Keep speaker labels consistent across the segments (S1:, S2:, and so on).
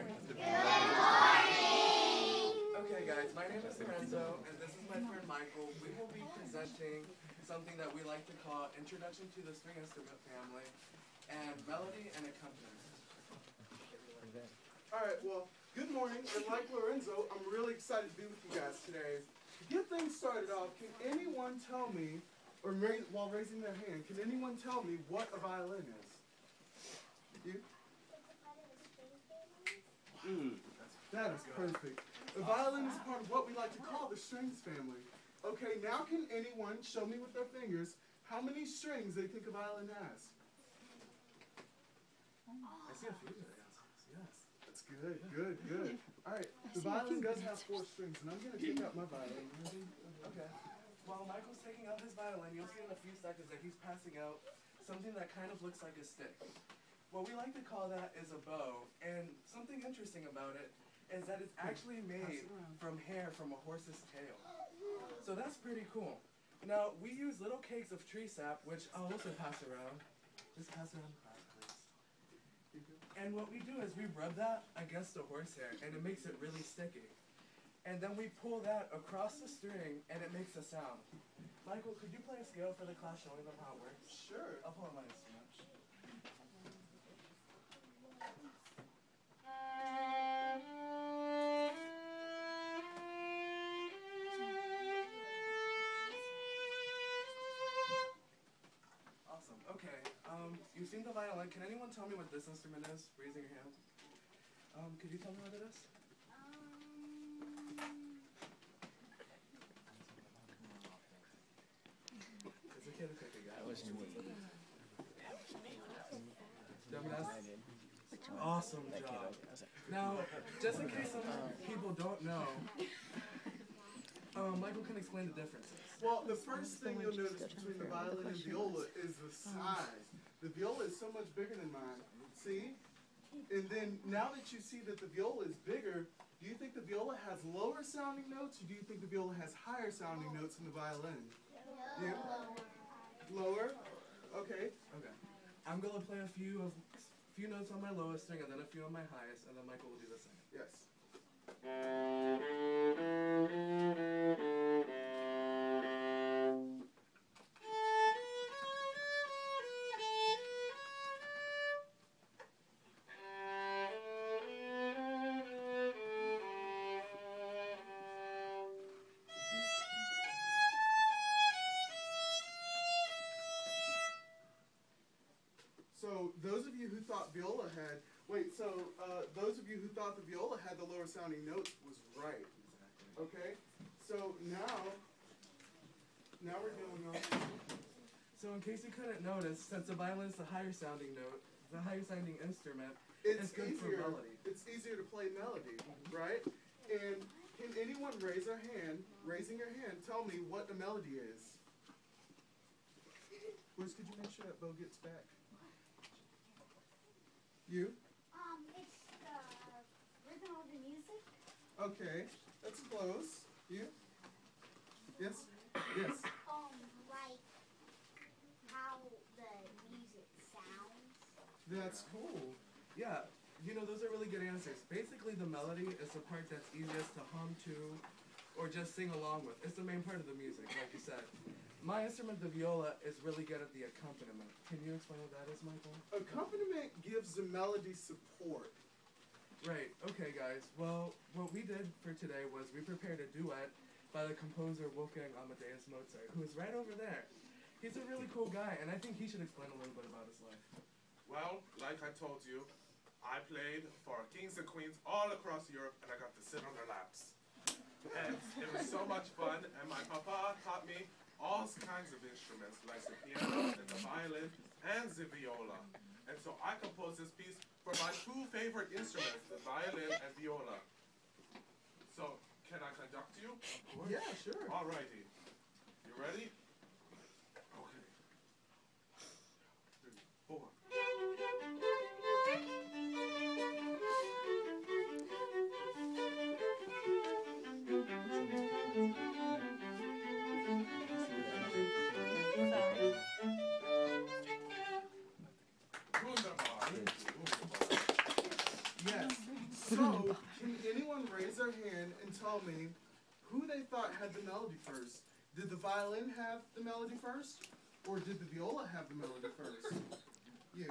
S1: Good morning! Okay guys, my name is Lorenzo, and this is my friend Michael. We will be presenting something that we like to call Introduction to the String Instrument Family and Melody and Accompaniment.
S2: Alright, well, good morning, and like Lorenzo, I'm really excited to be with you guys today. To get things started off, can anyone tell me, or while raising their hand, can anyone tell me what a violin is? You? That is perfect. A violin is part of what we like to call the strings family. Okay, now can anyone show me with their fingers how many strings they think a violin has?
S1: I see a few there. Yes.
S2: That's good, good, good. Alright, the violin does have 4 strings, and I'm going to take out my violin.
S1: Okay. While Michael's taking out his violin, you'll see in a few seconds that he's passing out something that kind of looks like a stick. What we like to call that is a bow, and something interesting about it is that it's actually made from hair from a horse's tail. So that's pretty cool. Now, we use little cakes of tree sap, which I'll also pass around. Just pass around the class, please. And what we do is we rub that against the horsehair, and it makes it really sticky. And then we pull that across the string, and it makes a sound. Michael, could you play a scale for the class showing them how it works?
S2: Sure.
S1: I'll pull out my instrument. Awesome. Okay. You've seen the violin. Can anyone tell me what this instrument is? Raising your hand. Could you tell me what it is? It's okay to pick a guy. That was me. Awesome job. Now, just in case some people don't know, Michael can explain the differences.
S2: Well, the first thing you'll notice between the violin and viola is the size. The viola is so much bigger than mine. See? And then, now that you see that the viola is bigger, do you think the viola has lower sounding notes, or do you think the viola has higher sounding notes than the violin? Yeah? Lower? Okay.
S1: Okay. I'm going to play a few notes on my lowest string and then a few on my highest, and then Michael will do the same.
S2: Yes. So those of you who thought viola had, those of you who thought the viola had the lower sounding notes was right. Okay? So now we're going on.
S1: So in case you couldn't notice, since the violin is the higher sounding note, the higher sounding instrument, it's good for melody.
S2: It's easier to play melody, right? And can anyone raising your hand, tell me what a melody is? Bruce, could you make sure that bow gets back? You?
S3: It's the rhythm of the music.
S2: Okay, that's close. You? Yes? Yes.
S3: Like how the music sounds.
S2: That's cool.
S1: Yeah, you know, those are really good answers. Basically, the melody is the part that's easiest to hum to or just sing along with. It's the main part of the music, like you said. My instrument, the viola, is really good at the accompaniment. Can you explain what that is, Michael?
S2: Accompaniment gives the melody support.
S1: Right. Okay, guys. Well, what we did for today was we prepared a duet by the composer Wolfgang Amadeus Mozart, who is right over there. He's a really cool guy, and I think he should explain a little bit about his life.
S4: Well, like I told you, I played for kings and queens all across Europe, and I got to sit on their laps. And it was so much fun, and my papa taught me all kinds of instruments, like the piano and the violin and the viola. And so I composed this piece for my 2 favorite instruments, the violin and viola. So, can I conduct you?
S2: Yeah, sure.
S4: Alrighty. You ready? Okay. 3, 4.
S2: So, can anyone raise their hand and tell me who they thought had the melody first? Did the violin have the melody first? Or did the viola have the melody first? You.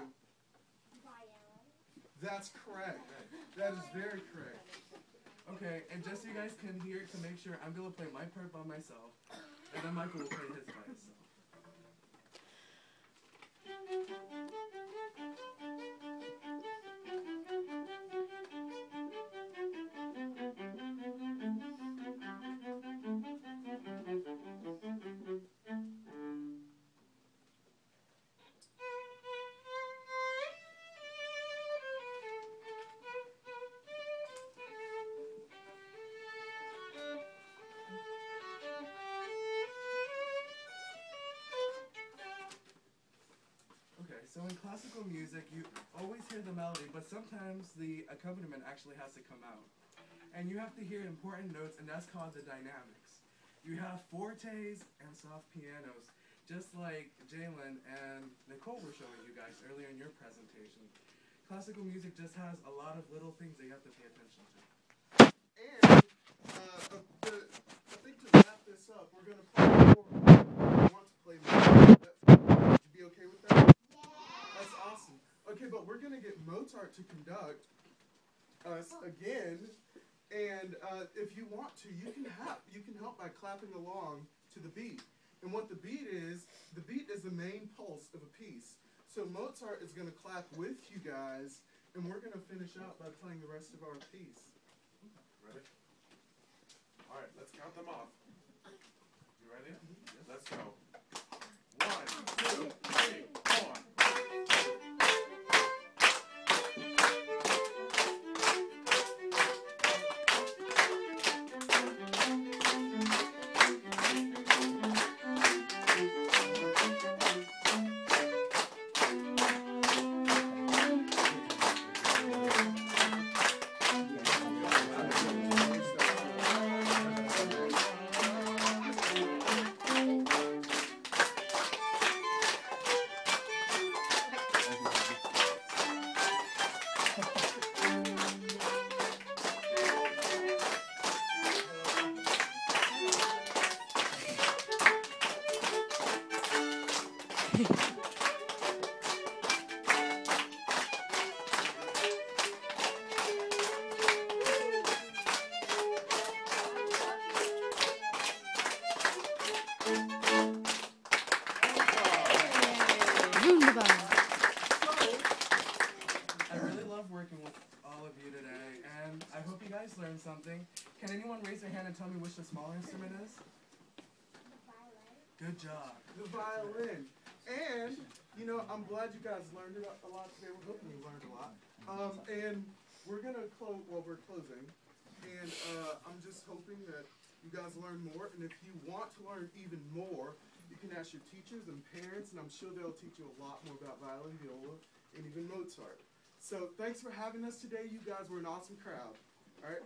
S2: That's correct. That is very correct.
S1: Okay, and just so you guys can hear to make sure, I'm going to play my part by myself, and then Michael will play his by himself. So in classical music, you always hear the melody, but sometimes the accompaniment actually has to come out. And you have to hear important notes, and that's called the dynamics. You have fortes and soft pianos, just like Jalen and Nicole were showing you guys earlier in your presentation. Classical music just has a lot of little things that you have to pay attention to.
S2: And I think to wrap this up, we're going to play more. I want to play more. Would you be okay with that? That's awesome. Okay, but we're going to get Mozart to conduct us again. And if you want to, you can help by clapping along to the beat. And what the beat is the main pulse of a piece. So Mozart is going to clap with you guys, and we're going to finish out by playing the rest of our piece.
S4: Ready? All right, let's count them off. You ready? Let's go. 1, 2, 3, 4.
S1: Learn something. Can anyone raise their hand and tell me which the smaller instrument is?
S3: The violin.
S1: Good job.
S2: The violin. And, you know, I'm glad you guys learned a lot today. We're hoping you learned a lot. And we're going to close, well, we're closing. And I'm just hoping that you guys learn more. And if you want to learn even more, you can ask your teachers and parents, and I'm sure they'll teach you a lot more about violin, viola, and even Mozart. So thanks for having us today. You guys were an awesome crowd. All right.